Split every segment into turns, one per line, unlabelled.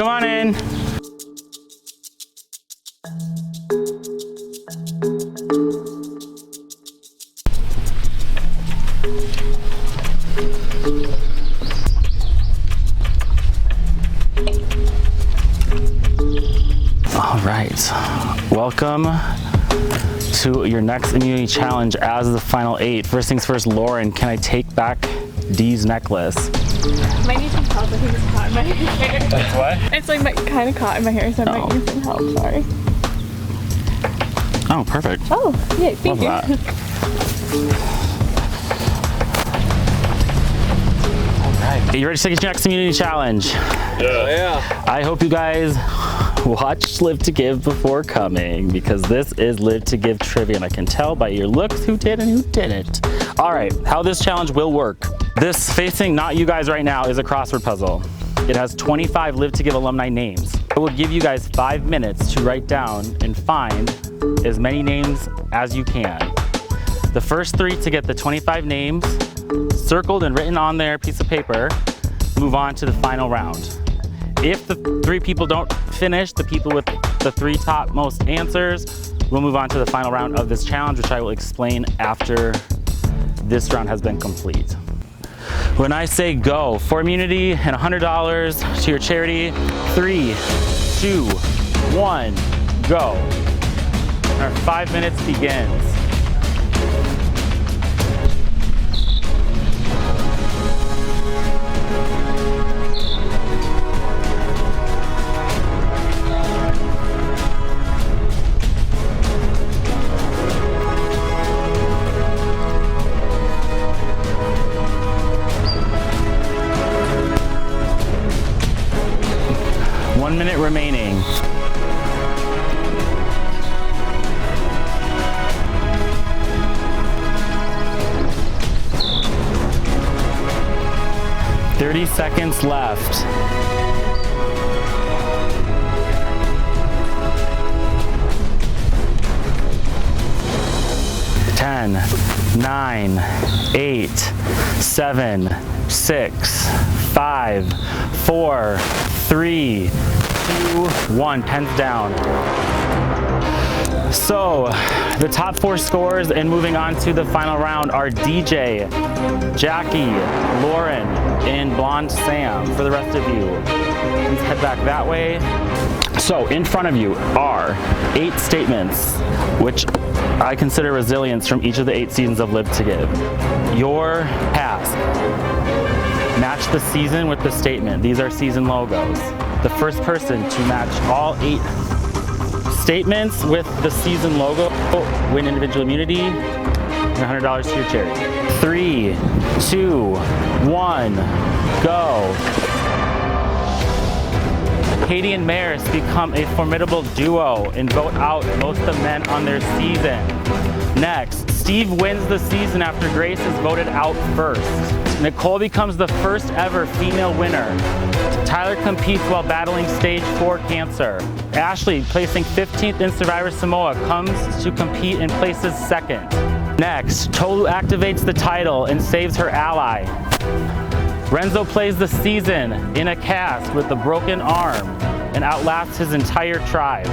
Come on in. All right, welcome to your next immunity challenge as the final 8. First things first, Lauren, can I take back Dee's necklace?
Might need some help. I think it's caught in my hair.
It's what?
It's like kind of caught in my hair, so I might need some help. Sorry.
Oh, perfect.
Oh, yeah, thank you.
Love that. All right. Are you ready to take your next immunity challenge?
Yeah.
I hope you guys watched Live to Give before coming, because this is Live to Give trivia, and I can tell by your looks who did and who didn't. All right, how this challenge will work. This facing not you guys right now is a crossword puzzle. It has 25 Live to Give alumni names. I will give you guys 5 minutes to write down and find as many names as you can. The first 3 to get the 25 names circled and written on their piece of paper move on to the final round. If the 3 people don't finish, the people with the 3 top most answers will move on to the final round of this challenge, which I will explain after this round has been complete. When I say go for immunity and $100 to your charity, 3, 2, 1, go. Our 5 minutes begins. Remaining. "30 seconds left. "10, 9, 8, 7, 6, 5, 4, 3, 2, 1, pens down. So, the top 4 scores and moving on to the final round are DJ, Jackie, Lauren, and Blonde Sam. For the rest of you, please head back that way. So, in front of you are 8 statements, which I consider resilience from each of the 8 seasons of Live to Give. Your task: match the season with the statement. These are season logos. The first person to match all 8 statements with the season logo win individual immunity and $100 to your charity. 3, 2, 1, go. Katie and Maris become a formidable duo and vote out most of the men on their season. Next, Steve wins the season after Grace is voted out first. Nicole becomes the first ever female winner. Tyler competes while battling stage 4 cancer. Ashley, placing 15th in Survivor Samoa, comes to compete and places 2nd. Next, Tolu activates the title and saves her ally. Renzo plays the season in a cast with a broken arm and outlasts his entire tribe.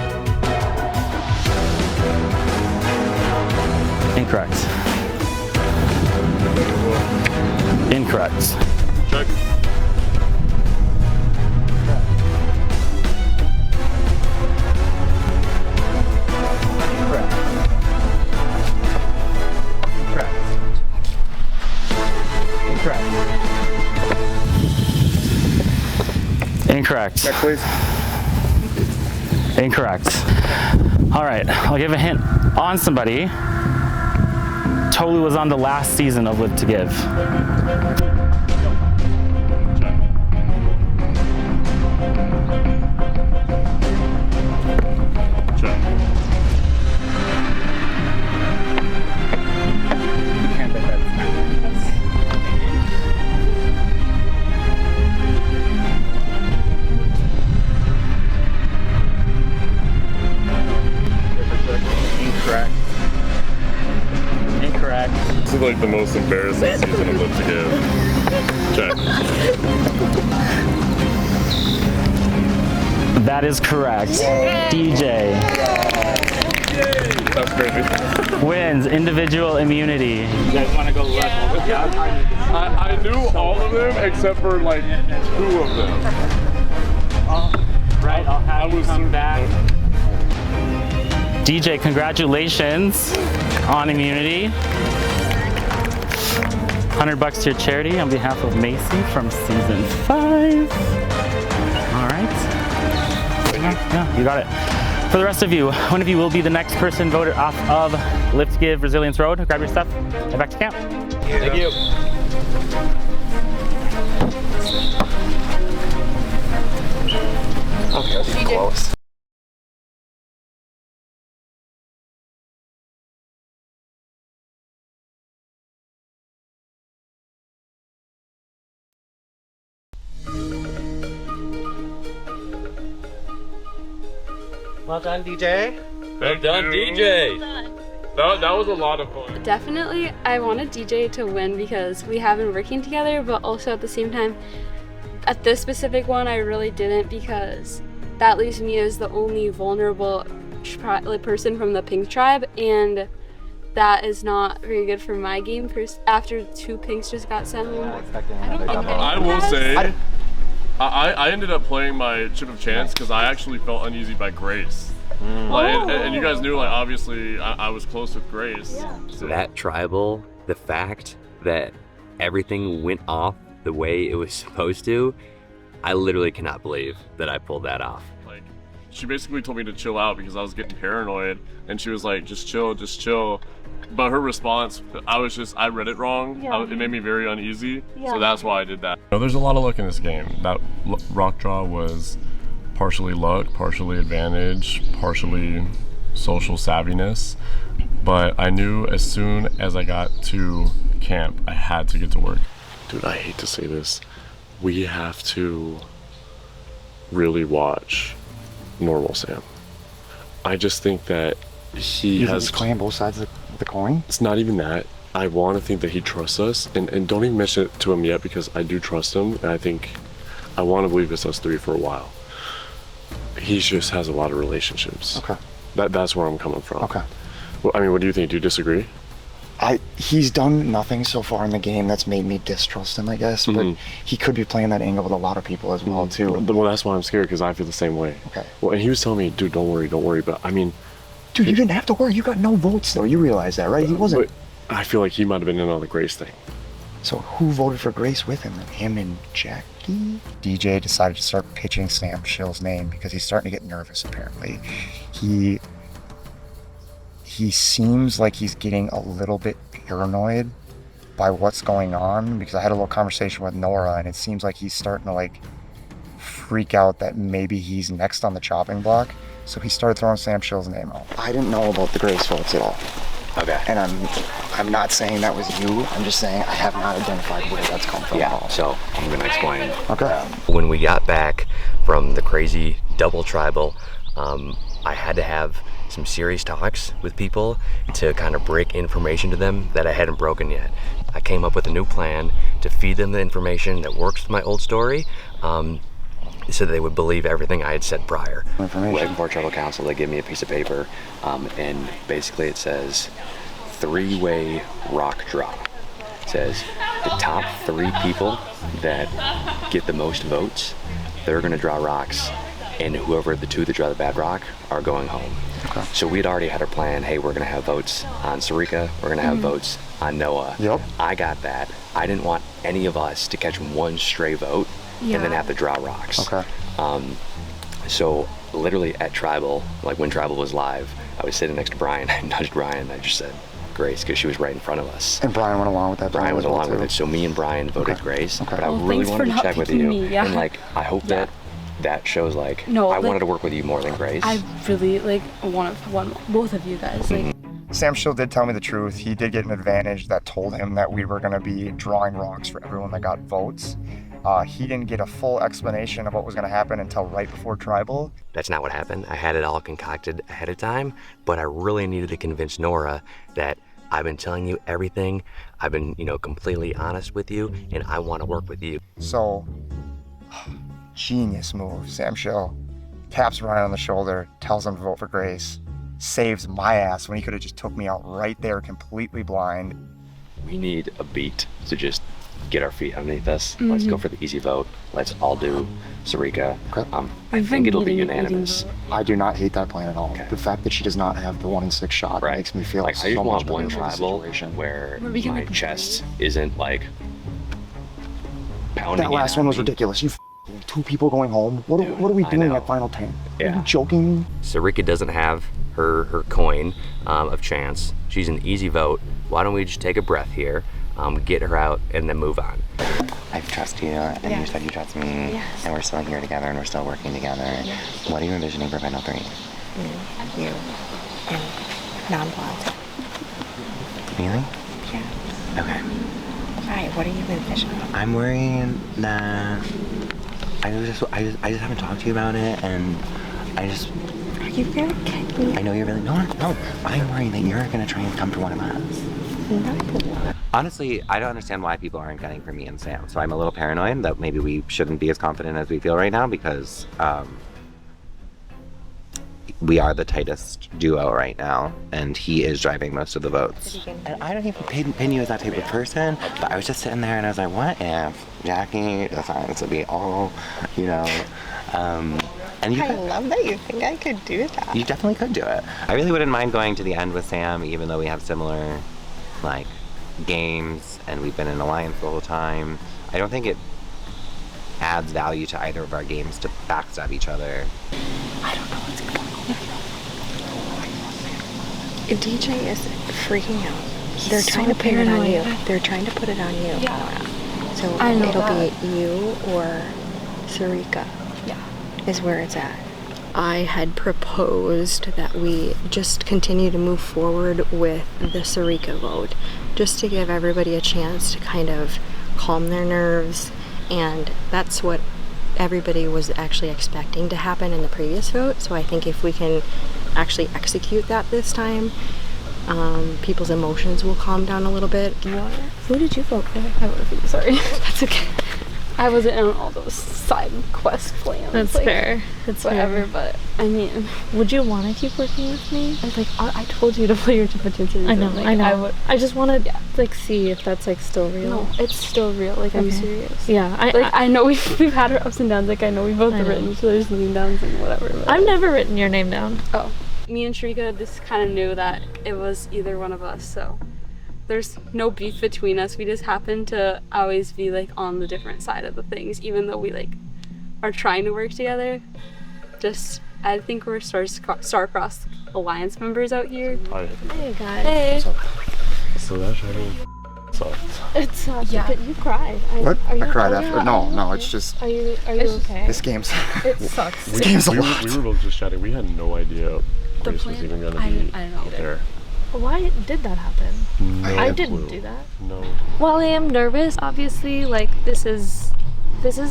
Incorrect. Incorrect.
Check.
Incorrect.
Check, please.
Incorrect. All right, I'll give a hint on somebody. Tolu was on the last season of Live to Give.
Check.
Incorrect. Incorrect.
This is like the most embarrassing season of Live to Give. Check.
That is correct. DJ
That's crazy.
wins individual immunity. You guys want to go left? Yeah.
I knew all of them except for like 2 of them.
Right, I'll have you come
certain-
back. DJ, congratulations on immunity. $100 to your charity on behalf of Macy from season 5. All right. Yeah, you got it. For the rest of you, one of you will be the next person voted off of Lift, Give, Resilience Road. Grab your stuff, head back to camp.
Thank you. Okay, that's close. Well done, DJ.
Well
done, DJ.
That was a lot of fun.
Definitely, I wanted DJ to win because we have been working together, but also at the same time, at this specific one, I really didn't because that leaves me as the only vulnerable person from the Pink tribe, and that is not very good for my game. After 2 Pinks just got sent home, I don't think
I will say, I ended up playing my chip of chance because I actually felt uneasy by Grace. Like, and you guys knew, like, obviously I was close with Grace. Yeah. So.
That tribal, the fact that everything went off the way it was supposed to, I literally cannot believe that I pulled that off.
Like, she basically told me to chill out because I was getting paranoid, and she was like, just chill, just chill. But her response, I read it wrong.
Yeah.
It made me very uneasy,
Yeah.
so that's why I did that. There's a lot of luck in this game. That rock draw was partially luck, partially advantage, partially social savviness. But I knew as soon as I got to camp, I had to get to work. Dude, I hate to say this. We have to really watch Normal Sam. I just think that he has
playing both sides of the coin.
It's not even that. I want to think that he trusts us, and don't even mention it to him yet because I do trust him, and I want to believe it's us 3 for a while. He just has a lot of relationships.
Okay.
That's where I'm coming from.
Okay.
Well, I mean, what do you think? Do you disagree?
He's done nothing so far in the game that's made me distrust him, I guess. But he could be playing that angle with a lot of people as well too.
Well, that's why I'm scared because I feel the same way.
Okay.
Well, and he was telling me, dude, don't worry. But I mean,
Dude, you didn't have to worry. You got no votes though. You realize that, right? He wasn't.
But I feel like he might have been in on the Grace thing.
So who voted for Grace with him? Him and Jackie? DJ decided to start pitching Sam Shill's name because he's starting to get nervous apparently. He seems like he's getting a little bit paranoid by what's going on because I had a little conversation with Nora and it seems like he's starting to like freak out that maybe he's next on the chopping block. So he started throwing Sam Shill's name out. I didn't know about the Grace votes at all.
Okay.
And I'm not saying that was you. I'm just saying I have not identified where that's come from at all.
So I'm gonna explain.
Okay.
When we got back from the crazy double tribal, I had to have some serious talks with people to kind of break information to them that I hadn't broken yet. I came up with a new plan to feed them the information that works with my old story, so they would believe everything I had said prior. Right before tribal council, they give me a piece of paper, and basically it says 3-way rock draw. It says the top 3 people that get the most votes, they're gonna draw rocks, and whoever the 2 that draw the bad rock are going home. Okay. So we'd already had our plan, hey, we're gonna have votes on Sarika, we're gonna have votes on Noah.
Yep.
I got that. I didn't want any of us to catch one stray vote and then have to draw rocks.
Okay.
So literally at Tribal, like when Tribal was live, I was sitting next to Brian, I nudged Brian, and I just said, Grace, because she was right in front of us.
And Brian went along with that.
Brian was
as well,
along with
too.
it, so me and Brian voted Grace, but I really
thanks
wanted
for
to
not
check with
picking
you.
me, yeah.
And like, I hope that shows like,
No,
I
like,
wanted to work with you more than Grace.
I really want both of you guys. Like,
Sam Schill did tell me the truth. He did get an advantage that told him that we were going to be drawing rocks for everyone that got votes. He didn't get a full explanation of what was going to happen until right before Tribal.
That's not what happened. I had it all concocted ahead of time, but I really needed to convince Nora that I've been telling you everything. I've been, completely honest with you, and I want to work with you.
So, genius move, Sam Schill. taps Ryan on the shoulder, tells him to vote for Grace, saves my ass when he could have just took me out right there completely blind.
We need a beat to just get our feet underneath us. Let's go for the easy vote. Let's all do Sarika.
Okay.
I think it'll be unanimous.
I do not hate that plan at all. The fact that she does not have the 1 in 6 shot makes me feel
like
so
I just
much
want
better
one
about the
tribal
situation.
where my chest isn't like pounding.
That last one was ridiculous. You 2 people going home. What are we doing at final 10? Are you joking?
Sarika doesn't have her coin of chance. She's an easy vote. Why don't we just take a breath here, get her out, and then move on?
I trust you, and you said you trust me, and we're still here together, and we're still working together. What are you envisioning for final 3?
You and non-blonde.
Really?
Yeah.
Okay.
Why? What are you envisioning?
I'm worrying that I just haven't talked to you about it, and I just.
Are you really kidding me?
I know you're really no. I'm worried that you're gonna try and come to one of us.
No.
Honestly, I don't understand why people aren't gunning for me and Sam. So I'm a little paranoid that maybe we shouldn't be as confident as we feel right now because we are the tightest duo right now, and he is driving most of the votes. And I don't even pin you as that type of person, but I was just sitting there and I was like, what if Jackie decides to be all, and
I love that you think I could do that.
You definitely could do it. I really wouldn't mind going to the end with Sam, even though we have similar, games, and we've been in alliance the whole time. I don't think it adds value to either of our games to backstab each other.
I don't know what's going on. DJ is freaking out. They're trying to put it on you. They're trying to put it on you.
Yeah.
So it'll be you or Sarika. Yeah. Is where it's at. I had proposed that we just continue to move forward with the Sarika vote, just to give everybody a chance to kind of calm their nerves, and that's what everybody was actually expecting to happen in the previous vote. So I think if we can actually execute that this time, people's emotions will calm down a little bit.
What? Who did you vote for? I voted for you. Sorry. That's okay. I wasn't on all those side quest plans.
That's fair. That's
whatever,
fair.
but I mean,
Would you want to keep working with me?
I told you to play your potential.
I know. I just want to see if that's still real.
No, it's still real. I'm serious.
Yeah,
I know we've had our ups and downs. I know we both have written each other's name downs and whatever.
I've never written your name down.
Oh, me and Shrika just kind of knew that it was either one of us. So there's no beef between us. We just happen to always be on the different side of the things, even though we are trying to work together. Just I think we're star-crossed alliance members out here.
Hey guys.
Hey.
So that shadow sucked.
It sucks.
Yeah.
But you cried.
What?
Are you
I cried
okay?
after. No, it's just
Are you okay?
this game's.
It sucks.
This game's a lot.
We were both just chatting. We had no idea Grace was even going to be
I don't know
out
either.
there.
Why did that happen?
No
I didn't
clue.
do that.
No.
While I am nervous, obviously, this is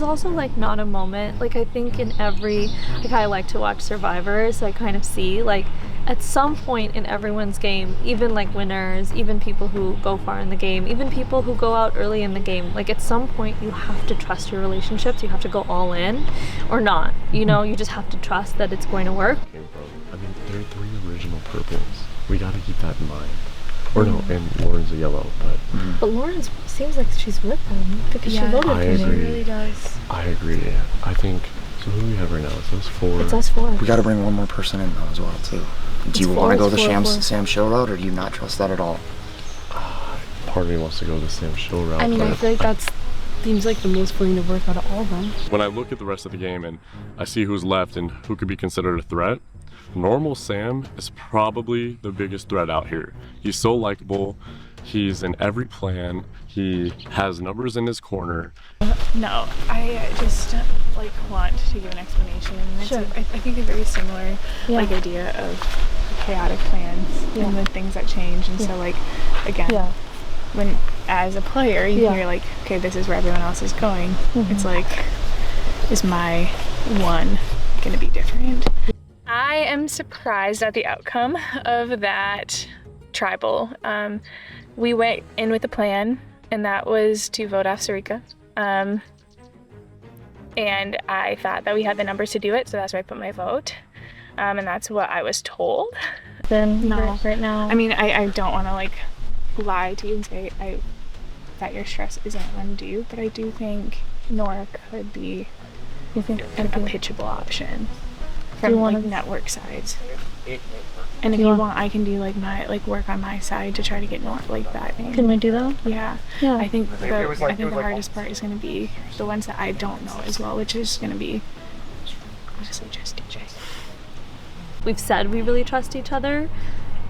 also not a moment. I think in every, I like to watch Survivor, so I kind of see at some point in everyone's game, even winners, even people who go far in the game, even people who go out early in the game, at some point you have to trust your relationships. You have to go all in or not. You just have to trust that it's going to work.
There are 3 original purples. We got to keep that in mind. Or no, and Lauren's a yellow, but...
But Lauren seems like she's with them because she voted
I
for
agree.
me. She really does.
I agree. I think... So who do we have right now? It's us 4.
It's us 4.
We got to bring one more person in though as well too. Do you want to go the
four.
Sam Show route, or do you not trust that at all?
Part of me wants to go the Sam Show route.
I mean, I
but
feel that seems the most willing to work out of all of them.
when I look at the rest of the game and I see who's left and who could be considered a threat, normal Sam is probably the biggest threat out here. He's so likable. He's in every plan. He has numbers in his corner.
No, I just want to give an explanation.
Sure.
I think a very similar idea of chaotic plans and the things that change. And so again, when as a player you hear okay, this is where everyone else is going. It's is my one gonna be different? I am surprised at the outcome of that tribal. We went in with a plan, and that was to vote off Sarika. and I thought that we had the numbers to do it, so that's why I put my vote. And that's what I was told.
Then
No.
right now.
I mean, I don't want to like lie to you and say that your stress isn't undue, but I do think Nora could be a pitchable option from like network sides. And if you want, I can do like my work on my side to try to get Nora like that name.
Can we do that?
Yeah.
Yeah.
I think the hardest part is going to be the ones that I don't know as well, which is going to be honestly just DJ.
We've said we really trust each other,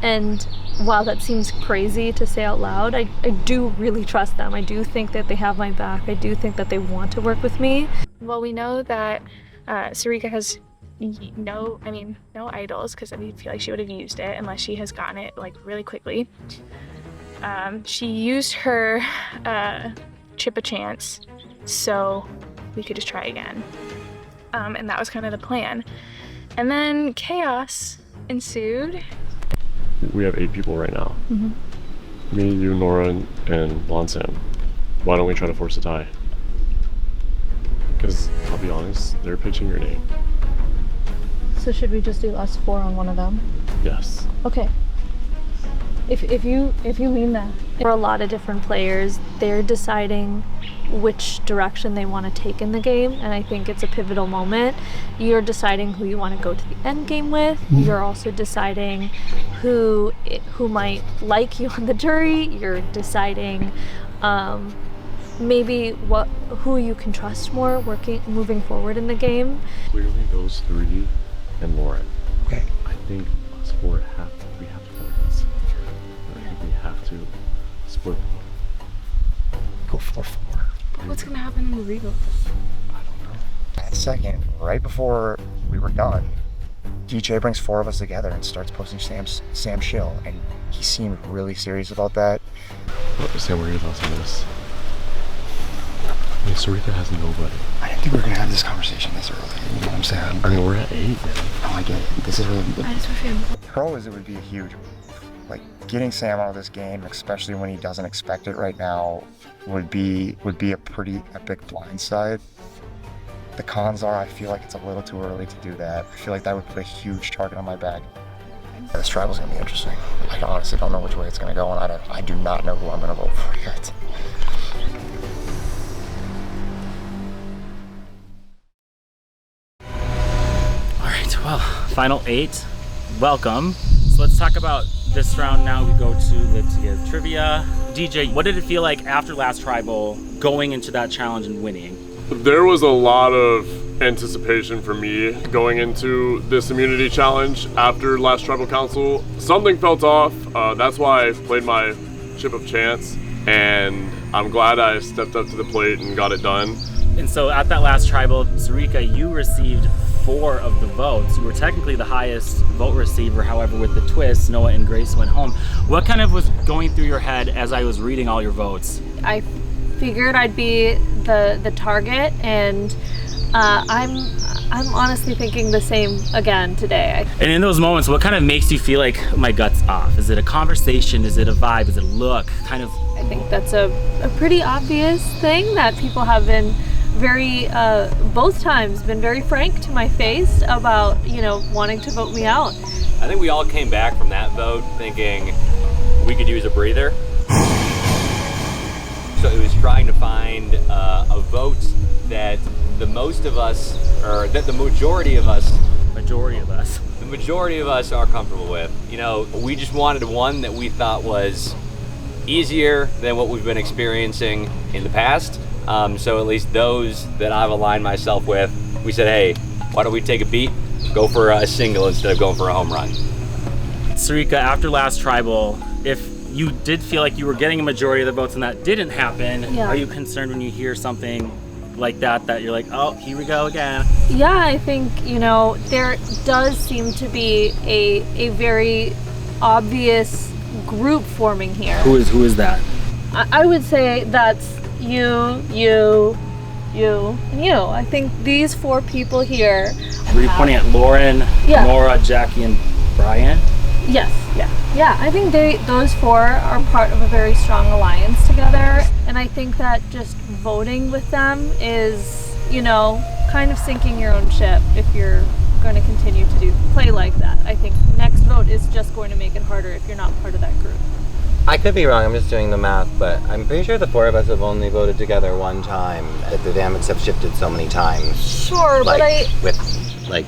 and while that seems crazy to say out loud, I do really trust them. I do think that they have my back. I do think that they want to work with me.
Well, we know that Sarika has no idols, because I feel like she would have used it unless she has gotten it like really quickly. She used her chip a chance, so we could just try again. And that was kind of the plan. And then chaos ensued.
We have 8 people right now.
Mm-hmm.
Me, you, Nora, and Lonsan. Why don't we try to force a tie? Because I'll be honest, they're pitching your name.
So should we just do us 4 on one of them?
Yes.
Okay. If you mean that. For a lot of different players, they're deciding which direction they want to take in the game, and I think it's a pivotal moment. You're deciding who you want to go to the end game with. You're also deciding who might like you on the jury. You're deciding maybe who you can trust more moving forward in the game.
Clearly those 3 and Lauren.
Okay.
I think us 4 we have to play this. I think we have to split.
Go 4-4.
What's gonna happen in the revote?
I don't know. That second, right before we were done, DJ brings 4 of us together and starts posting Sam Shill, and he seemed really serious about that.
Sam, what are your thoughts on this? I mean, Sarika has nobody.
I didn't think we were gonna have this conversation this early. You know what I'm saying?
I mean, we're at 8, man.
Oh, I get it. This is really
I just wish we had
pro is it would be a huge, like getting Sam out of this game, especially when he doesn't expect it right now, would be a pretty epic blindside. The cons are, I feel like it's a little too early to do that. I feel like that would put a huge target on my back. Yeah, this tribal's gonna be interesting. I honestly don't know which way it's gonna go, and I do not know who I'm gonna vote for yet.
All right, well, final 8. Welcome. So let's talk about this round now. We go to Live to Give Trivia. DJ, what did it feel like after last tribal going into that challenge and winning?
There was a lot of anticipation for me going into this immunity challenge after last tribal council. Something felt off. That's why I played my chip of chance, and I'm glad I stepped up to the plate and got it done.
And so at that last tribal, Sarika, you received 4 of the votes. You were technically the highest vote receiver. However, with the twist, Noah and Grace went home. What kind of was going through your head as I was reading all your votes?
I figured I'd be the target, and I'm honestly thinking the same again today.
And in those moments, what kind of makes you feel like my gut's off? Is it a conversation? Is it a vibe? Is it a look? Kind of.
I think that's a pretty obvious thing that people have been very, both times, been very frank to my face about, wanting to vote me out.
I think we all came back from that vote thinking we could use a breather. So it was trying to find a vote that the most of us, or that the majority of us are comfortable with. We just wanted one that we thought was easier than what we've been experiencing in the past. So at least those that I've aligned myself with, we said, hey, why don't we take a beat, go for a single instead of going for a home run.
Sarika, after last tribal, if you did feel like you were getting a majority of the votes and that didn't happen, Are you concerned when you hear something like that you're like, oh, here we go again?
Yeah, I think, there does seem to be a very obvious group forming here.
Who is that?
I would say that's you, and you. I think these 4 people here.
Were you pointing at Lauren, Nora, Jackie, and Brian?
Yes, yeah. I think those 4 are part of a very strong alliance together, and I think that just voting with them is, kind of sinking your own ship if you're going to continue to play like that. I think next vote is just going to make it harder if you're not part of that group.
I could be wrong, I'm just doing the math, but I'm pretty sure the four of us have only voted together one time. That the dynamics have shifted so many times.
Sure,
like,
but
with like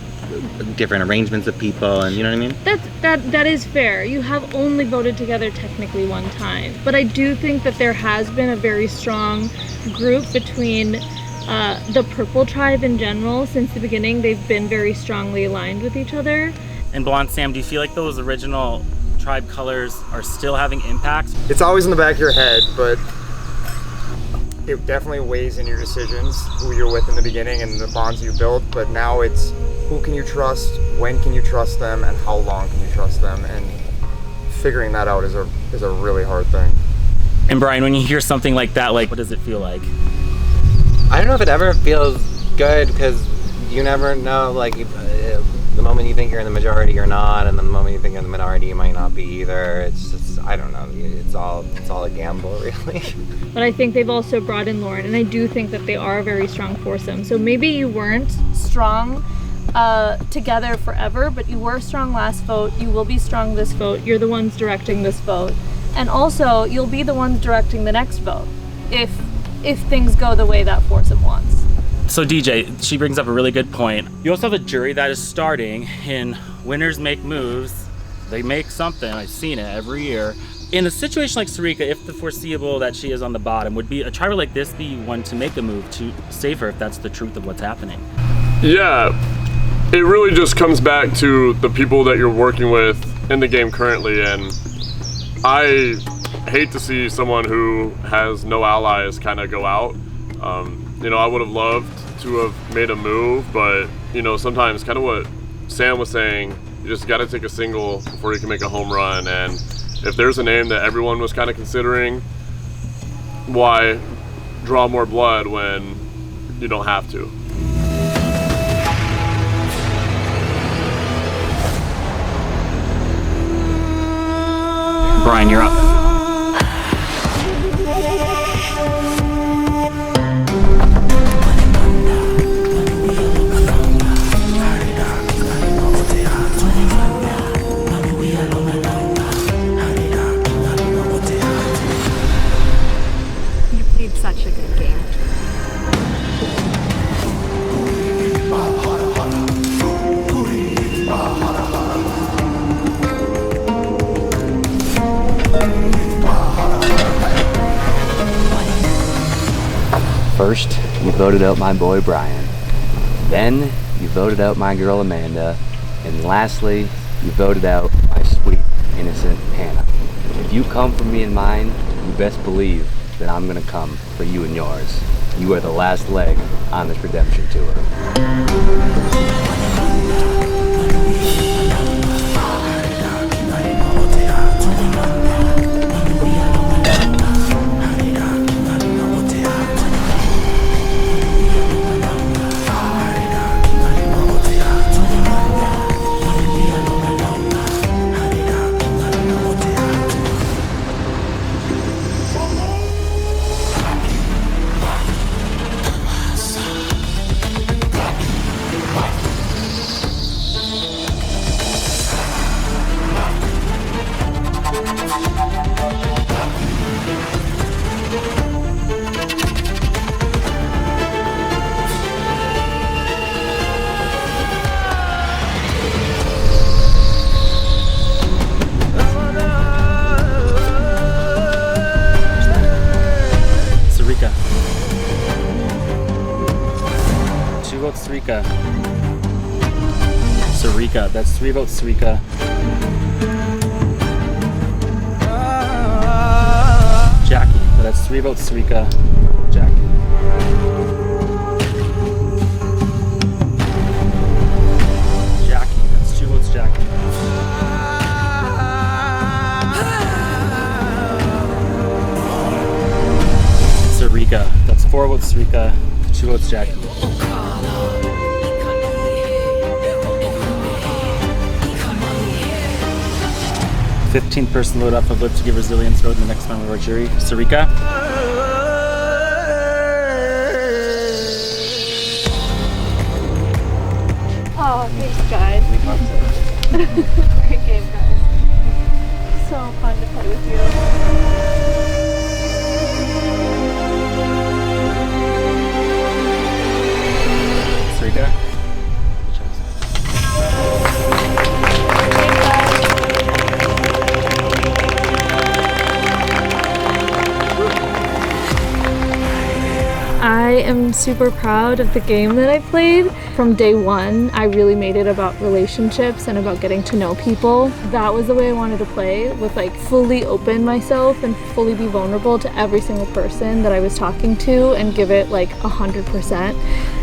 different arrangements of people, and you know what I mean?
That is fair. You have only voted together technically one time, but I do think that there has been a very strong group between the Purple Tribe in general. Since the beginning, they've been very strongly aligned with each other.
And Blonde Sam, do you feel like those original tribe colors are still having impact?
It's always in the back of your head, but it definitely weighs in your decisions, who you're with in the beginning and the bonds you built. But now it's who can you trust, when can you trust them, and how long can you trust them, and figuring that out is a really hard thing.
And Brian, when you hear something like that, like, what does it feel like?
I don't know if it ever feels good, because you never know, like, the moment you think you're in the majority, you're not, and then the moment you think you're in the minority, you might not be either. It's just, I don't know, it's all a gamble, really.
But I think they've also brought in Lauren, and I do think that they are a very strong foursome. So maybe you weren't strong together forever, but you were strong last vote, you will be strong this vote, you're the ones directing this vote, and also you'll be the ones directing the next vote if things go the way that foursome wants.
So DJ, she brings up a really good point. You also have a jury that is starting, and winners make moves. They make something, I've seen it every year. In a situation like Sarika, if the foreseeable that she is on the bottom, would be a tribe like this be one to make a move to save her if that's the truth of what's happening?
Yeah, it really just comes back to the people that you're working with in the game currently, and I hate to see someone who has no allies kind of go out. You know, I would have loved to have made a move, but, you know, sometimes kind of what Sam was saying, you just got to take a single before you can make a home run. And if there's a name that everyone was kind of considering, why draw more blood when you don't have to?
Brian, you're up.
Such a good game.
First, you voted out my boy Brian. Then, you voted out my girl Amanda. And lastly, you voted out my sweet, innocent Hannah. If you come for me and mine, you best believe that I'm gonna come for you and yours. You are the last leg on this redemption tour.
Sarika. Sarika. That's 3 votes, Sarika. Jackie. That's 3 votes, Sarika. Jackie. Jackie. That's 2 votes, Jackie. Sarika. That's 4 votes, Sarika. 2 votes, Jackie. The 15th person vote up of Live to Give Resilience vote in the next member of our jury, Sarika.
Thanks, guys. Great game, guys. So fun to play with you.
Sarika?
I am super proud of the game that I played. From day one, I really made it about relationships and about getting to know people. That was the way I wanted to play, with like fully open myself and fully be vulnerable to every single person that I was talking to and give it like 100%.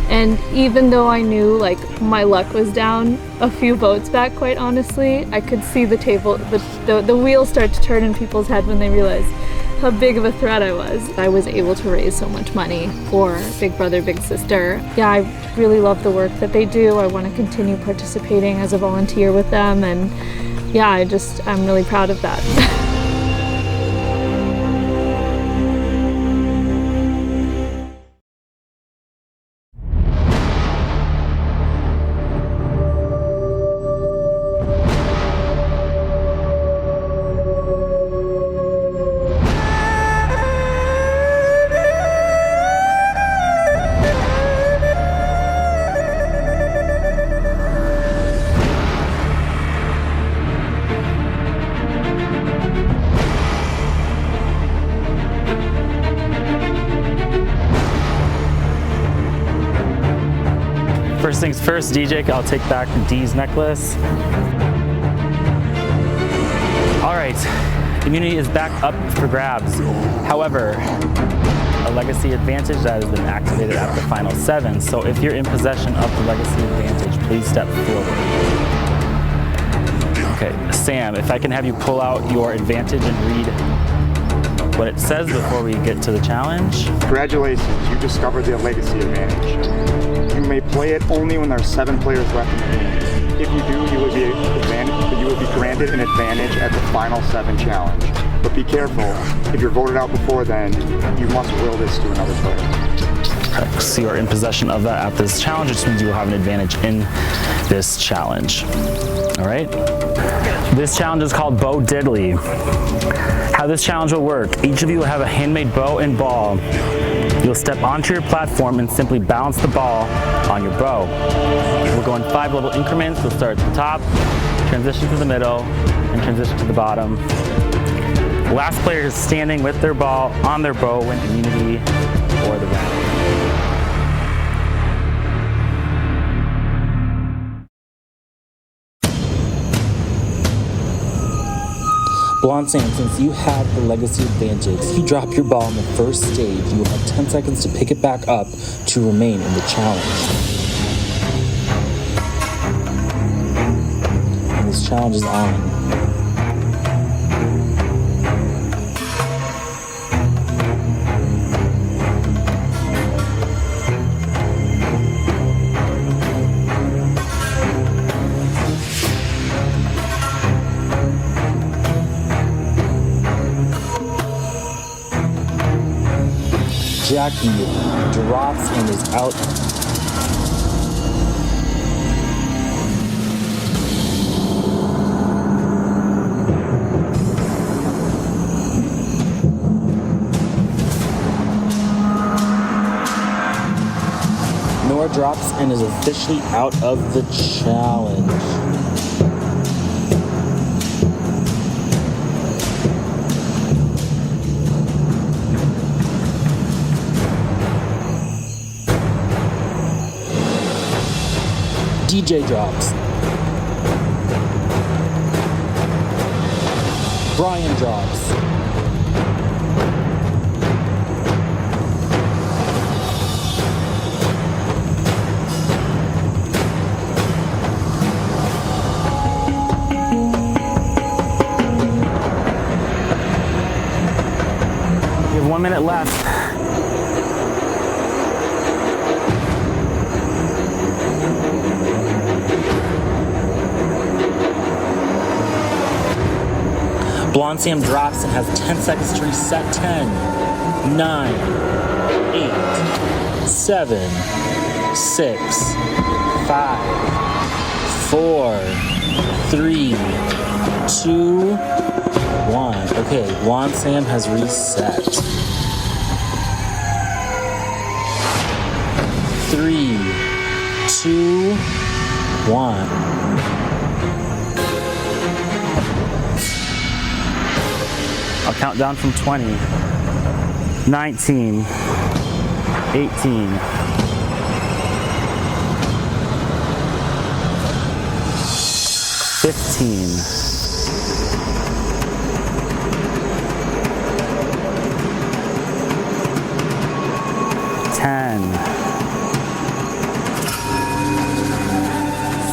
And even though I knew like my luck was down a few votes back, quite honestly, I could see the table, the wheels start to turn in people's head when they realized how big of a threat I was. I was able to raise so much money for Big Brother, Big Sister. Yeah, I really love the work that they do. I want to continue participating as a volunteer with them, and yeah, I'm really proud of that.
First things first, DJ, I'll take back Dee's necklace. All right, immunity is back up for grabs. However, a legacy advantage that has been activated at the final 7. So if you're in possession of the legacy advantage, please step forward. Okay, Sam, if I can have you pull out your advantage and read what it says before we get to the challenge.
Congratulations, you discovered the legacy advantage. You may play it only when there are 7 players left in the game. If you do, you will be granted an advantage at the final 7 challenge. But be careful, if you're voted out before then, you must will this to another player.
Correct. So you're in possession of that at this challenge, which means you will have an advantage in this challenge. All right? This challenge is called Bow Diddly. How this challenge will work, each of you will have a handmade bow and ball. You'll step onto your platform and simply balance the ball on your bow. We'll go in 5 level increments. We'll start at the top, transition to the middle, and transition to the bottom. Last player is standing with their ball on their bow win immunity for the round.
Blonde Sam, since you have the legacy advantage, if you drop your ball in the first stage, you will have 10 seconds to pick it back up to remain in the challenge. And this challenge is on. Jackie drops and is out. Nora drops and is officially out of the challenge. DJ drops. Brian drops.
You have 1 minute left.
Blonde Sam drops and has 10 seconds to reset. 10, 9, 8, 7, 6, 5, 4, 3, 2, 1. Okay, Blonde Sam has reset. 3, 2, 1.
I'll count down from 20, 19, 18, 15, 10,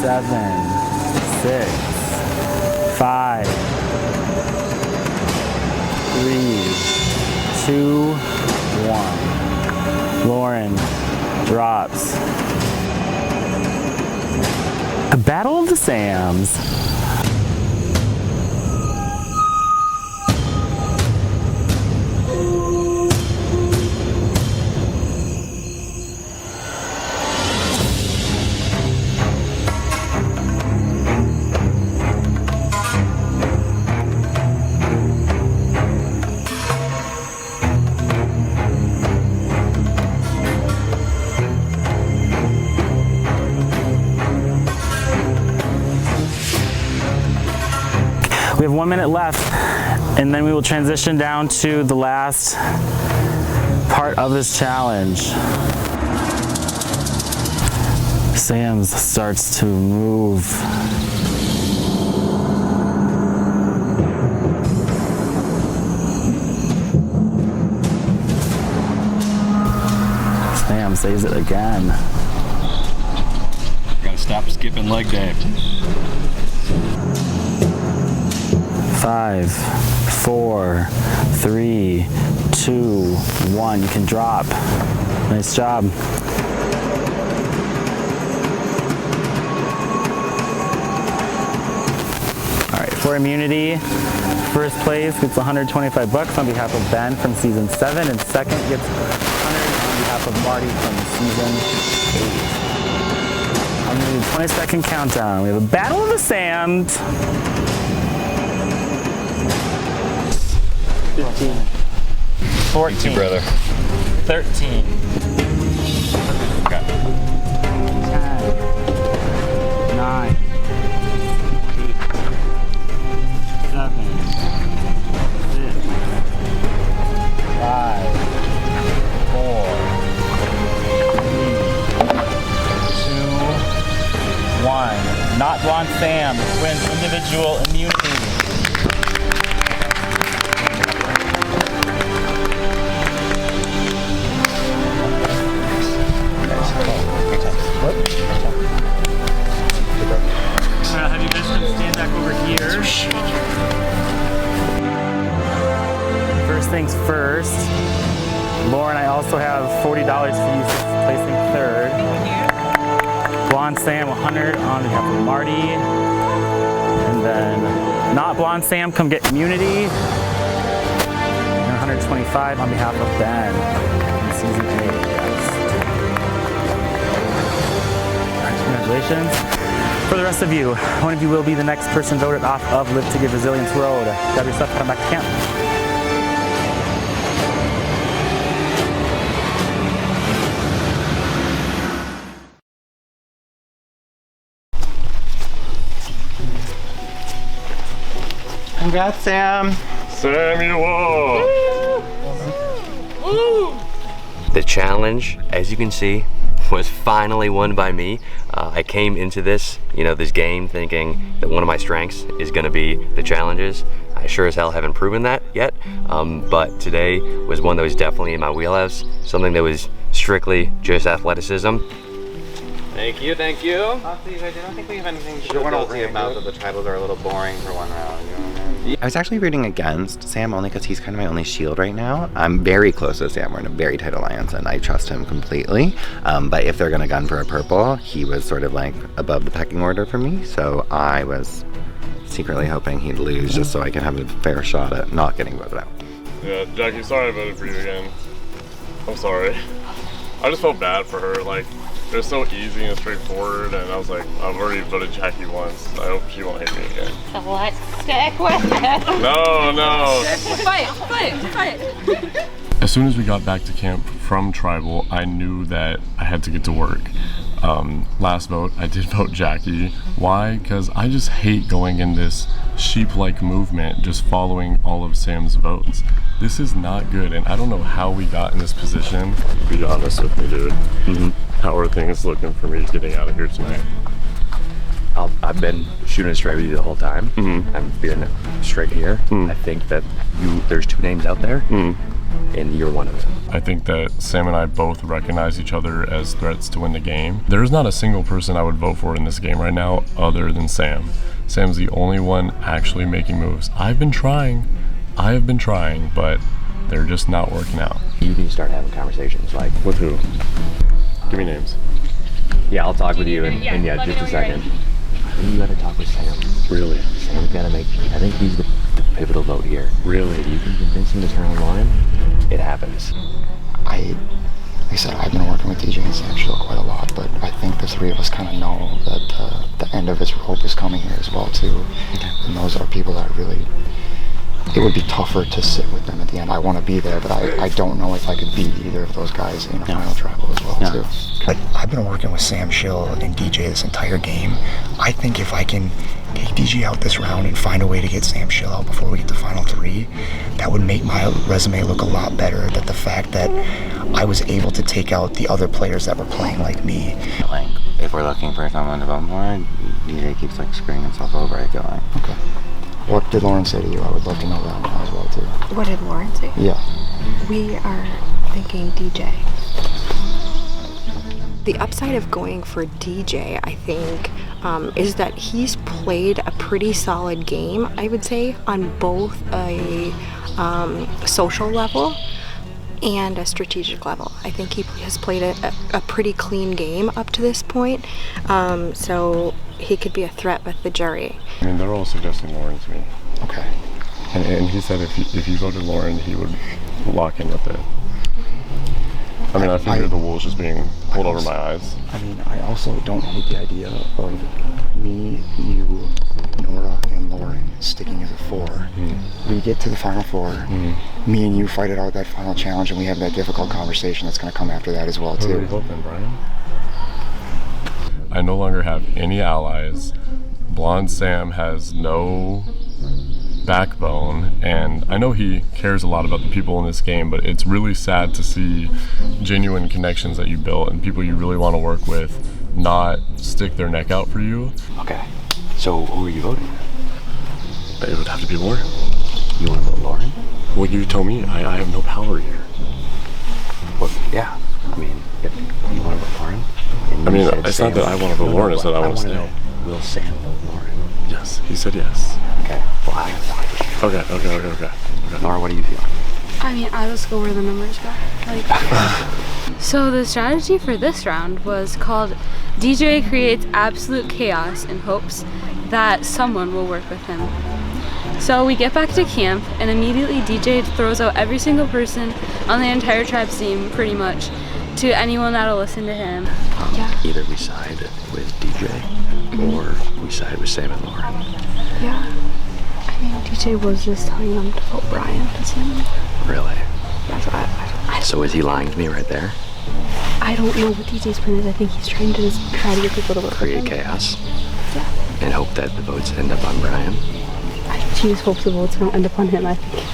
7, 6, 5, 3, 2, 1. Lauren drops. A battle of the Sams. We have 1 minute left, and then we will transition down to the last part of this challenge. Sam starts to move. Sam saves it again.
Gotta stop skipping leg day.
5, 4, 3, 2, 1. You can drop. Nice job. All right, for immunity, first place gets 125 bucks on behalf of Ben from season 7, and second gets 100 on behalf of Marty from season 8. I'm gonna do a 20-second countdown. We have a battle of the sand. 15, 14,
You too, brother.
13, 10, 9, 8, 7, 6, 5, 4, 3, 2, 1. Not Blonde Sam wins individual immunity. Have you guys come stand back over here? First things first, Lauren, I also have $40 for you placing third. Blonde Sam, 100 on behalf of Marty. And then not Blonde Sam, come get immunity. And 125 on behalf of Ben in season 8. Yes. All right, congratulations. For the rest of you, one of you will be the next person voted off of Live to Give Resilience Road. Grab your stuff, come back to camp.
Congrats, Sam.
Samuel!
The challenge, as you can see, was finally won by me. I came into this, this game thinking that one of my strengths is gonna be the challenges. I sure as hell haven't proven that yet, but today was one that was definitely in my wheelhouse, something that was strictly just athleticism.
Thank you, thank you.
Honestly, I don't think we have anything to feel guilty about that the tribals are a little boring for one round. I was actually rooting against Sam only because he's kind of my only shield right now. I'm very close to Sam. We're in a very tight alliance and I trust him completely. But if they're gonna gun for a purple, he was sort of like above the pecking order for me. So I was secretly hoping he'd lose just so I can have a fair shot at not getting voted out.
Yeah, Jackie, sorry I voted for you again. I'm sorry. I just felt bad for her. Like, It was so easy and straightforward, and I was like, I've already voted Jackie once. I hope she won't hate me again.
Let's stick with it.
No.
Fight.
As soon as we got back to camp from Tribal, I knew that I had to get to work. Last vote, I did vote Jackie. Why? Because I just hate going in this sheep-like movement, just following all of Sam's votes. This is not good, and I don't know how we got in this position. Be honest with me, dude. How are things looking for me getting out of here tonight?
I've been shooting straight with you the whole time. I'm feeling straight here. I think that there's 2 names out there, and you're one of them.
I think that Sam and I both recognize each other as threats to win the game. There's not a single person I would vote for in this game right now other than Sam. Sam's the only one actually making moves. I have been trying, but they're just not working out.
You need to start having conversations, like...
With who? Give me names.
Yeah, I'll talk with you in just a second. I think you gotta talk with Sam.
Really?
Sam's gotta make... I think he's the pivotal vote here.
Really?
If you can convince him to turn on Lauren, it happens.
Like I said, I've been working with DJ and Sam Shield quite a lot, but I think the 3 of us kind of know that the end of his rope is coming here as well too. And those are people that really, it would be tougher to sit with them at the end. I want to be there, but I don't know if I could beat either of those guys in a final tribal as well too. Like, I've been working with Sam Shield and DJ this entire game. I think if I can take DJ out this round and find a way to get Sam Shield out before we get to final 3, that would make my resume look a lot better. That the fact that I was able to take out the other players that were playing like me.
Like, if we're looking for someone to vote more, DJ keeps like screwing himself over, I feel like.
Okay. What did Lauren say to you? I would love to know that now as well too.
What did Lauren say?
Yeah.
We are thinking DJ. The upside of going for DJ, I think, is that he's played a pretty solid game, I would say, on both a social level and a strategic level. I think he has played a pretty clean game up to this point, so he could be a threat with the jury.
I mean, they're all suggesting Lauren to me.
Okay.
And he said if he voted Lauren, he would lock in with it. I mean, I figure the wool's just being pulled over my eyes.
I mean, I also don't hate the idea of me, you, Nora, and Lauren sticking as a 4. We get to the final 4. Me and you fight it out that final challenge, and we have that difficult conversation that's going to come after that as well, too.
Who do we vote then, Brian? I no longer have any allies. Blonde Sam has no backbone, and I know he cares a lot about the people in this game, but it's really sad to see genuine connections that you built and people you really want to work with not stick their neck out for you.
Okay, so who are you voting?
It would have to be Lauren.
You want to vote Lauren?
Well, you told me I have no power here.
Well, yeah. I mean, if you want to vote Lauren,
I mean, it's not that I want to vote Lauren, it's that I want to stay.
Will Sam vote Lauren?
Yes, he said yes.
Okay, well, I have no idea.
Okay.
Nora, what do you feel?
I mean, I just go where the numbers go. So the strategy for this round was called DJ creates absolute chaos in hopes that someone will work with him. So we get back to camp, and immediately DJ throws out every single person on the entire tribe's team, pretty much, to anyone that'll listen to him.
Either we side with DJ or we side with Sam and Lauren.
Yeah. I mean, DJ was just telling them to vote Brian to Sam.
Really?
That's what
So is he lying to me right there?
I don't know what DJ's plan is. I think he's trying to just try to get people to vote for him.
Create chaos?
Yeah.
And hope that the votes end up on Brian?
I think he just hopes the votes don't end up on him, I think.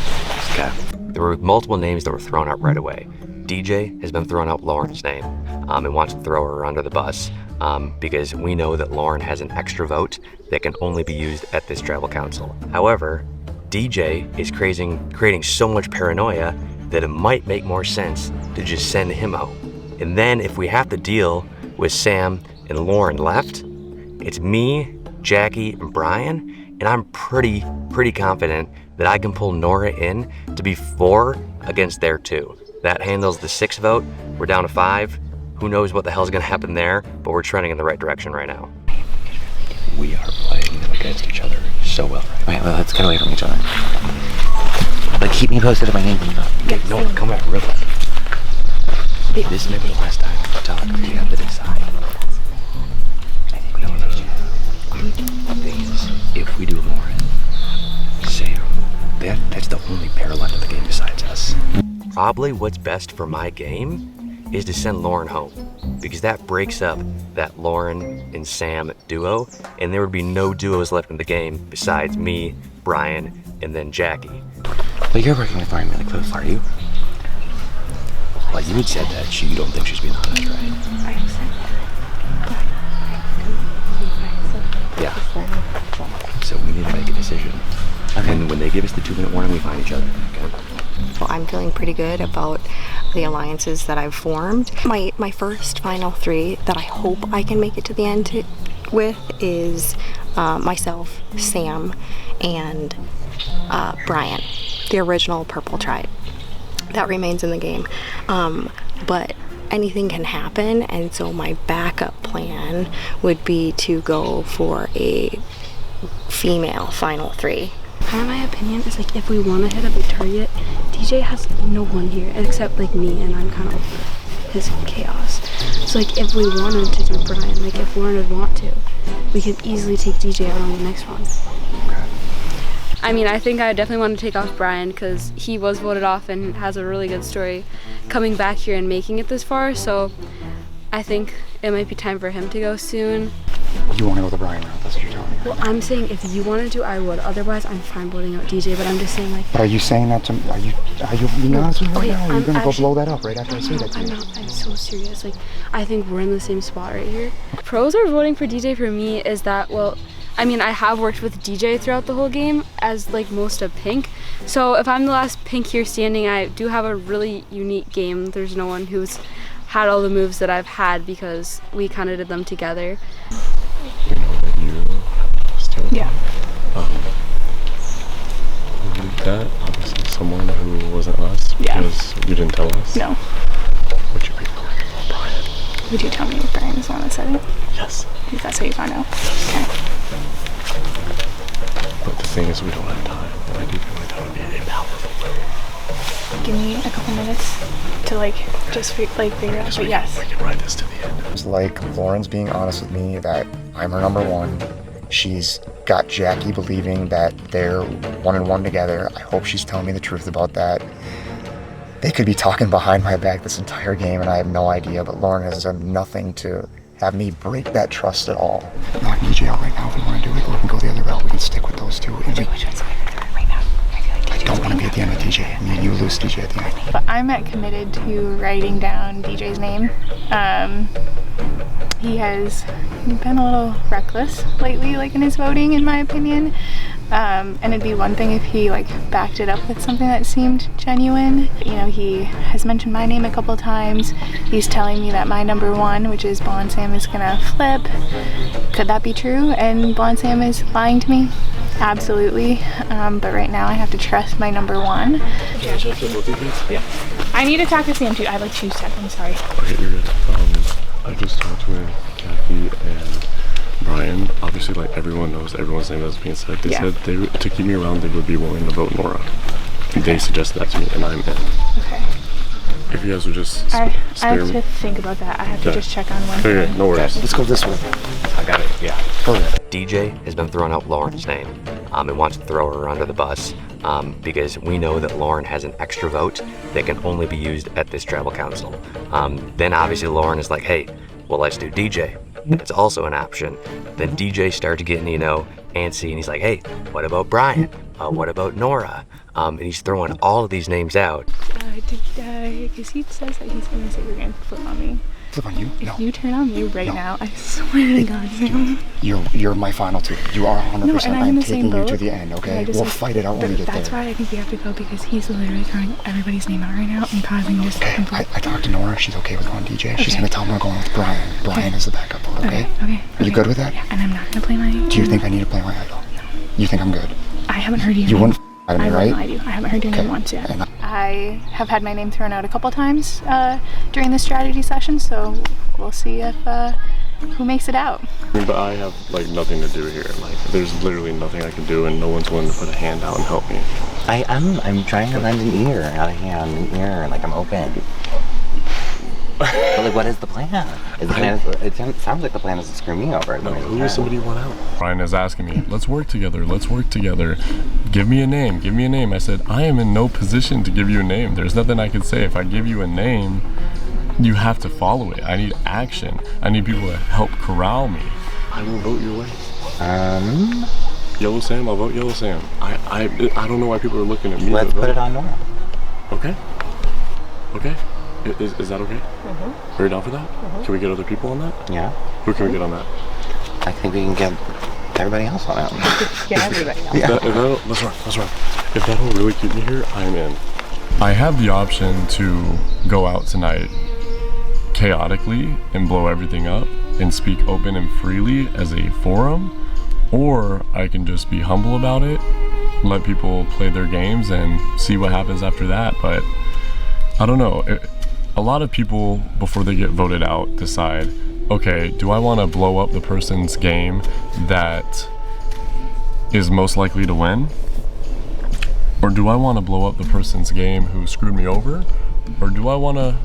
Okay. There were multiple names that were thrown out right away. DJ has been throwing out Lauren's name and wants to throw her under the bus because we know that Lauren has an extra vote that can only be used at this tribal council. However, DJ is creating so much paranoia that it might make more sense to just send him out. And then if we have to deal with Sam and Lauren left, it's me, Jackie, and Brian, and I'm pretty confident that I can pull Nora in to be 4 against their 2. That handles the 6 vote. We're down to 5. Who knows what the hell's gonna happen there, but we're trending in the right direction right now. We are playing against each other so well right now.
Wait, well, let's get away from each other. Like, keep me posted if I need you.
Okay, no, come back real quick. This may be the last time
talk. We have to decide. No. The thing is, if we do Lauren, Sam, that's the only pair left of the game besides us. Probably what's best for my game is to send Lauren home, because that breaks up that Lauren and Sam duo, and there would be no duos left in the game besides me, Brian, and then Jackie.
But you're working with Lauren really close, are you?
Well, you had said that you don't think she's being honest, right? Yeah. So we need to make a decision. Okay. And when they give us the 2-minute warning, we find each other. Okay?
Well, I'm feeling pretty good about the alliances that I've formed. My first final 3 that I hope I can make it to the end with is myself, Sam, and Brian, the original Purple Tribe. That remains in the game. But anything can happen, and so my backup plan would be to go for a female final 3.
Kind of my opinion is like if we want to hit up a target, DJ has no one here except like me, and I'm kind of his chaos. So like if we wanted to do Brian, like if Lauren would want to, we could easily take DJ out on the next one. I mean, I think I definitely want to take off Brian because he was voted off and has a really good story coming back here and making it this far, so I think it might be time for him to go soon.
You want to go the Brian route, that's what you're telling me.
Well, I'm saying if you wanted to, I would. Otherwise, I'm fine voting out DJ, but I'm just saying like...
But are you saying that to me? Are you being honest with me right now? Or are you going to go blow that up right after I say that to you?
I'm so serious. Like, I think we're in the same spot right here. Pros are voting for DJ for me is that, well, I mean, I have worked with DJ throughout the whole game as like most of Pink. So if I'm the last Pink here standing, I do have a really unique game. There's no one who's had all the moves that I've had because we kind of did them together.
We know that you have us too.
Yeah.
That obviously someone who wasn't us because you didn't tell us.
No.
Would you be voting for Brian?
Would you tell me if Brian is the one that said it?
Yes.
That's how you found out? Okay.
But the thing is, we don't have time. I do feel like that would be a powerful move.
Give me a couple minutes to like just figure out. But yes.
We can ride this to the end.
It's like Lauren's being honest with me that I'm her number 1. She's got Jackie believing that they're 1-1 together. I hope she's telling me the truth about that. They could be talking behind my back this entire game and I have no idea, but Lauren has done nothing to have me break that trust at all. Knock DJ out right now if we want to do it, or we can go the other route. We can stick with those 2. And I don't want to be at the end with DJ. I mean, you lose DJ at the end.
But I'm committed to writing down DJ's name. He has been a little reckless lately, like in his voting, in my opinion. And it'd be one thing if he like backed it up with something that seemed genuine. You know, he has mentioned my name a couple times. He's telling me that my number 1, which is Blonde Sam, is gonna flip. Could that be true? And Blonde Sam is lying to me? Absolutely. But right now I have to trust my number 1.
Yeah.
I need to talk to Sam too. I have like 2 seconds, sorry.
Okay, you're good. I just talked with Kathy and Brian. Obviously, like everyone knows everyone's name that's being said. They said to keep me around, they would be willing to vote Nora. Okay. They suggested that to me, and I'm in.
Okay.
If you guys would just
I have to think about that. I have to just check on one thing.
Okay, no worries.
Let's go this way.
I got it, yeah.
Perfect.
DJ has been throwing out Lauren's name and wants to throw her under the bus because we know that Lauren has an extra vote that can only be used at this tribal council. Then obviously Lauren is like, hey, well, let's do DJ. That's also an option. Then DJ starts getting, antsy, and he's like, hey, what about Brian? What about Nora? And he's throwing all of these names out.
Because he says that he's going to say you're going to flip on me.
Flip on you?
If you turn on me right now, I swear to God, Sam.
You're my final 2. You are 100%.
No, and I'm
I'm taking you to the end, okay? We'll fight it out when we get there.
That's why I think we have to go, because he's literally throwing everybody's name out right now and causing just
I talked to Nora. She's okay with going DJ. She's going to tell me we're going with Brian. Brian is the backup vote, okay?
Okay.
Are you good with that?
Yeah, and I'm not going to play my...
Do you think I need to play my idol? No. You think I'm good?
I haven't heard you.
You wouldn't at me,
I
right?
won't lie to you. I haven't heard your name once yet. I have had my name thrown out a couple times during the strategy session, so we'll see if who makes it out.
But I have like nothing to do here. Like there's literally nothing I can do, and no one's willing to put a hand out and help me.
I'm trying to lend an ear, not a hand, an ear, like I'm open. But like, what is the plan? It sounds like the plan is to screw me over.
No, who is somebody you want out? Brian is asking me, let's work together. Give me a name. I said, I am in no position to give you a name. There's nothing I can say. If I give you a name, you have to follow it. I need action. I need people to help corral me. I will vote your way. Yellow Sam, I'll vote Yellow Sam. I don't know why people are looking at me.
Let's put it on Nora.
Okay. Is that okay? Mm-hmm. Are you down for that? Mm-hmm. Can we get other people on that?
Yeah.
Who can we get on that?
I think we can get everybody else on it.
Get everybody else.
Let's run. If that'll really keep me here, I'm in. I have the option to go out tonight chaotically and blow everything up and speak open and freely as a forum, or I can just be humble about it, let people play their games and see what happens after that. But I don't know. A lot of people, before they get voted out, decide, okay, do I want to blow up the person's game that is most likely to win? Or do I want to blow up the person's game who screwed me over? Or do I want to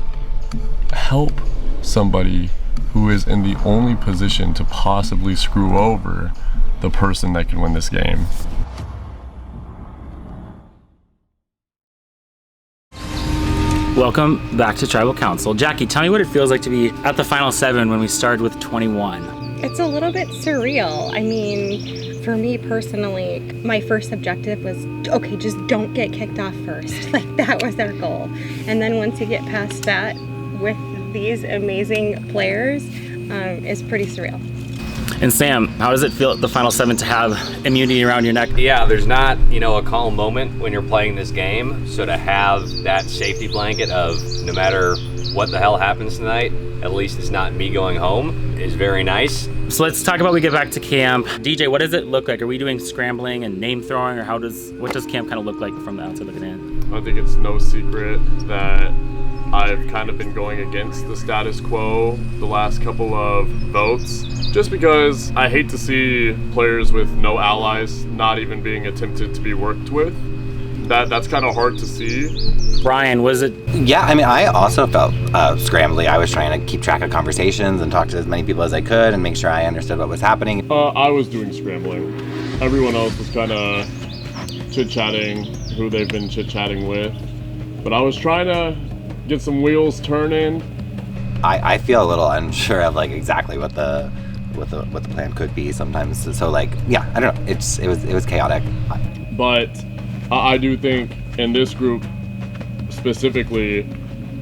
help somebody who is in the only position to possibly screw over the person that can win this game?
Welcome back to Tribal Council. Jackie, tell me what it feels like to be at the final 7 when we started with 21.
It's a little bit surreal. I mean, for me personally, my first objective was, okay, just don't get kicked off first. Like, that was our goal. And then once you get past that with these amazing players, it's pretty surreal.
And Sam, how does it feel at the final 7 to have immunity around your neck?
Yeah, there's not, a calm moment when you're playing this game. So to have that safety blanket of no matter what the hell happens tonight, at least it's not me going home, is very nice.
So let's talk about we get back to camp. DJ, what does it look like? Are we doing scrambling and name throwing, or what does camp kind of look like from the outside looking in?
I think it's no secret that I've kind of been going against the status quo the last couple of votes, just because I hate to see players with no allies not even being attempted to be worked with. That's kind of hard to see.
Brian, was it?
Yeah, I mean, I also felt scrambly. I was trying to keep track of conversations and talk to as many people as I could and make sure I understood what was happening.
I was doing scrambling. Everyone else was kind of chit-chatting who they've been chit-chatting with, but I was trying to get some wheels turning.
I feel a little unsure of like exactly what the plan could be sometimes. So like, yeah, I don't know. It was chaotic.
But I do think in this group specifically,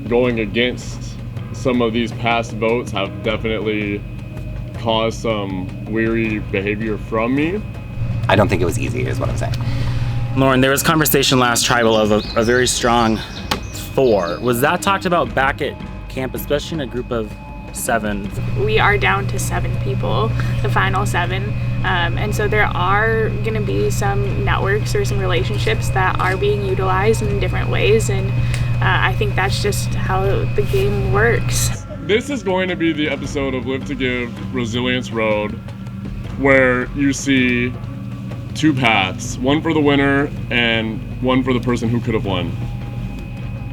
going against some of these past votes have definitely caused some weary behavior from me.
I don't think it was easy, is what I'm saying.
Lauren, there was conversation last tribal of a very strong 4. Was that talked about back at camp, especially in a group of 7?
We are down to 7 people, the final 7. And so there are going to be some networks or some relationships that are being utilized in different ways. And I think that's just how the game works.
This is going to be the episode of Live to Give Resilience Road, where you see 2 paths, one for the winner and one for the person who could have won.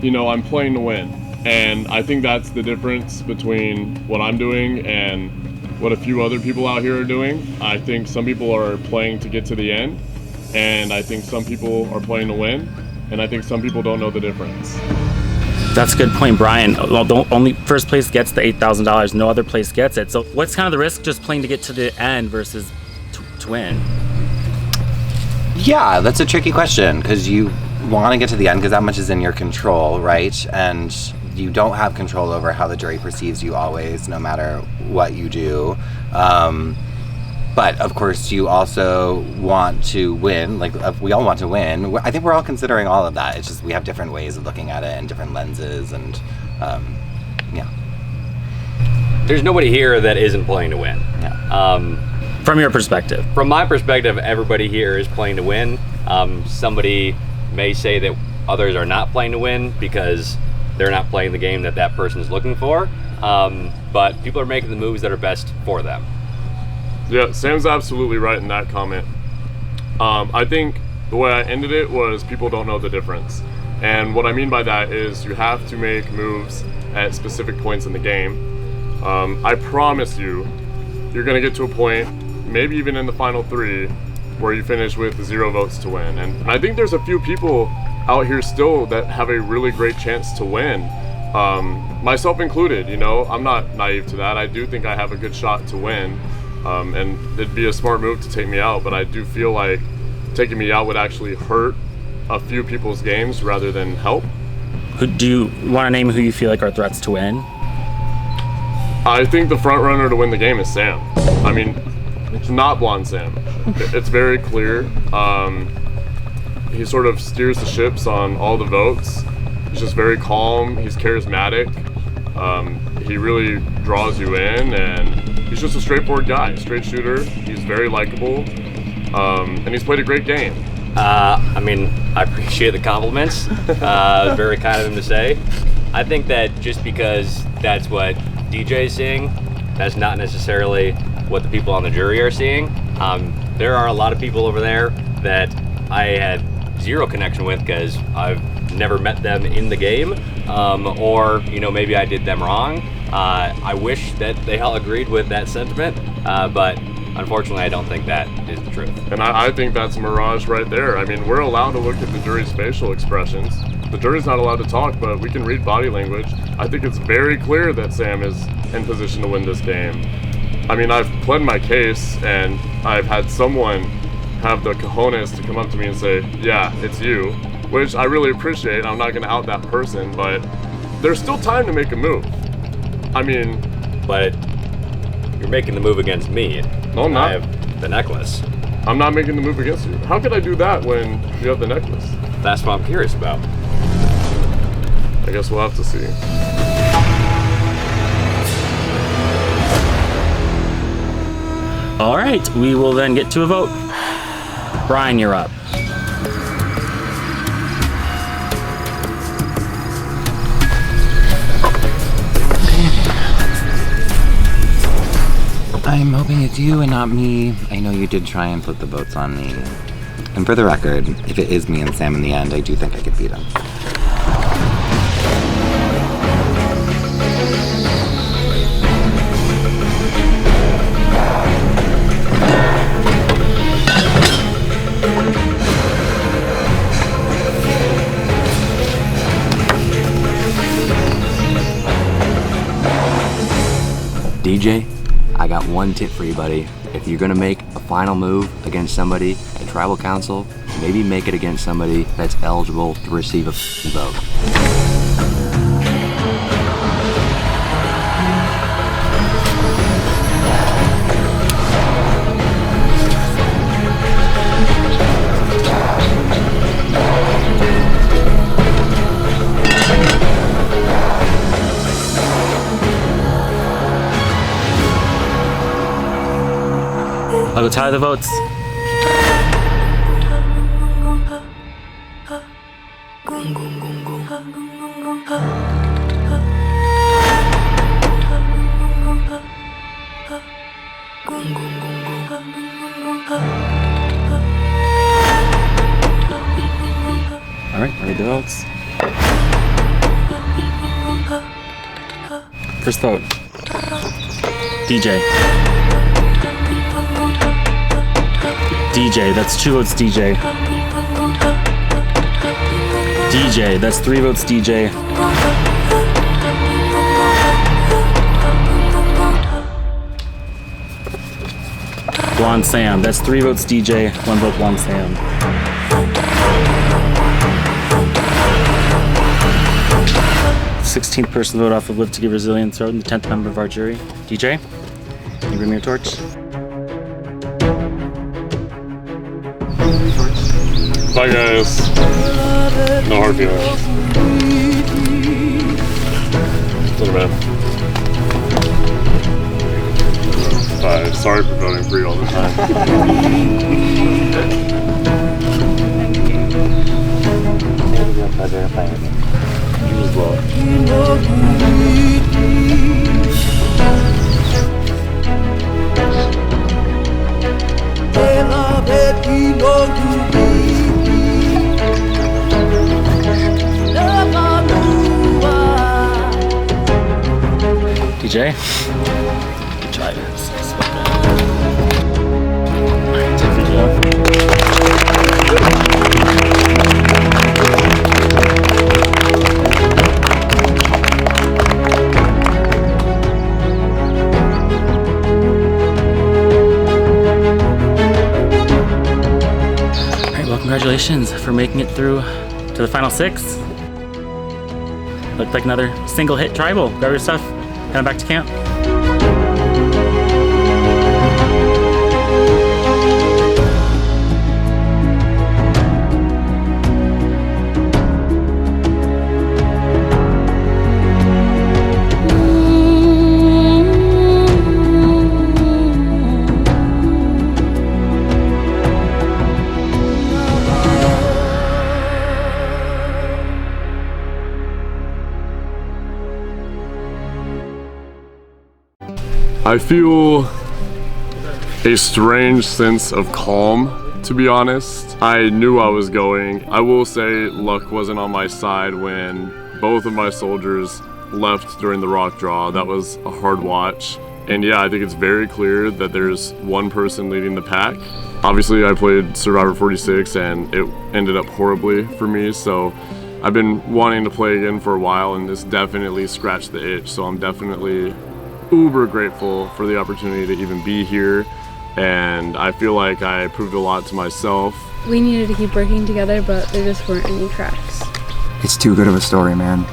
I'm playing to win. And I think that's the difference between what I'm doing and what a few other people out here are doing. I think some people are playing to get to the end, and I think some people are playing to win, and I think some people don't know the difference.
That's a good point, Brian. Only first place gets the $8,000. No other place gets it. So what's kind of the risk just playing to get to the end versus to win?
Yeah, that's a tricky question because you want to get to the end because that much is in your control, right? And you don't have control over how the jury perceives you always, no matter what you do. But of course, you also want to win. Like, we all want to win. I think we're all considering all of that. It's just we have different ways of looking at it and different lenses, and yeah.
There's nobody here that isn't playing to win.
Yeah.
From your perspective?
From my perspective, everybody here is playing to win. Somebody may say that others are not playing to win because they're not playing the game that person is looking for. But people are making the moves that are best for them.
Yeah, Sam's absolutely right in that comment. I think the way I ended it was people don't know the difference. And what I mean by that is you have to make moves at specific points in the game. I promise you, you're gonna get to a point, maybe even in the final 3, where you finish with 0 votes to win. And I think there's a few people out here still that have a really great chance to win. Myself included, you know, I'm not naive to that. I do think I have a good shot to win. And it'd be a smart move to take me out, but I do feel like taking me out would actually hurt a few people's games rather than help.
Do you want to name who you feel like are threats to win?
I think the front runner to win the game is Sam. I mean, it's not Blonde Sam. It's very clear. He sort of steers the ships on all the votes. He's just very calm. He's charismatic. He really draws you in, and he's just a straightforward guy, straight shooter. He's very likable, and he's played a great game.
I mean, I appreciate the compliments. Very kind of him to say. I think that just because that's what DJ is seeing, that's not necessarily what the people on the jury are seeing. There are a lot of people over there that I had 0 connection with because I've never met them in the game, or, you know, maybe I did them wrong. I wish that they all agreed with that sentiment, but unfortunately, I don't think that is the truth.
And I think that's a mirage right there. I mean, we're allowed to look at the jury's facial expressions. The jury's not allowed to talk, but we can read body language. I think it's very clear that Sam is in position to win this game. I mean, I've pled my case, and I've had someone have the cojones to come up to me and say, yeah, it's you, which I really appreciate. I'm not going to out that person, but there's still time to make a move. I mean...
But you're making the move against me.
No, I'm not.
I have the necklace.
I'm not making the move against you. How could I do that when you have the necklace?
That's what I'm curious about.
I guess we'll have to see.
All right, we will then get to a vote. Brian, you're up.
I'm hoping it's you and not me. I know you did try and flip the votes on me. And for the record, if it is me and Sam in the end, I do think I could beat him.
DJ, I got one tip for you, buddy. If you're gonna make a final move against somebody at Tribal Council, maybe make it against somebody that's eligible to receive a vote.
I'll go tally the votes. All right, read the votes. First vote. DJ. DJ, that's 2 votes DJ. DJ, that's 3 votes DJ. Blonde Sam, that's 3 votes DJ, 1 vote Blonde Sam. "16th person to vote off of Live to Give Resilience vote and the 10th member of our jury. DJ, can you bring me your torch?
Bye, guys. No hard feelings. Later, man. Bye. Sorry for voting for you all the time. You as well.
DJ. Try this. Alright, take video. Alright, well, congratulations for making it through to the final 6. Looked like another single hit tribal. Grab your stuff, head back to camp.
I feel a strange sense of calm, to be honest. I knew I was going. I will say luck wasn't on my side when both of my soldiers left during the rock draw. That was a hard watch. And yeah, I think it's very clear that there's one person leading the pack. Obviously, I played Survivor 46 and it ended up horribly for me, so I've been wanting to play again for a while, and this definitely scratched the itch, so I'm definitely uber grateful for the opportunity to even be here, and I feel like I proved a lot to myself.
We needed to keep working together, but there just weren't any cracks.
It's too good of a story, man.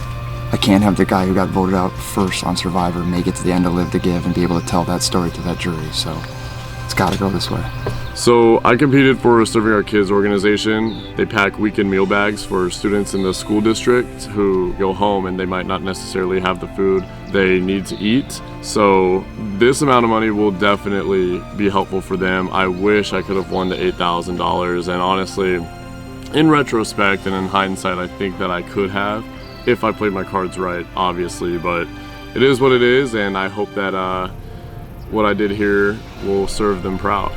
I can't have the guy who got voted out first on Survivor make it to the end of Live to Give and be able to tell that story to that jury, so it's gotta go this way.
So I competed for Serving Our Kids organization. They pack weekend meal bags for students in the school district who go home and they might not necessarily have the food they need to eat. So this amount of money will definitely be helpful for them. I wish I could have won the $8,000, and honestly, in retrospect and in hindsight, I think that I could have if I played my cards right, obviously, but it is what it is, and I hope that what I did here will serve them proud.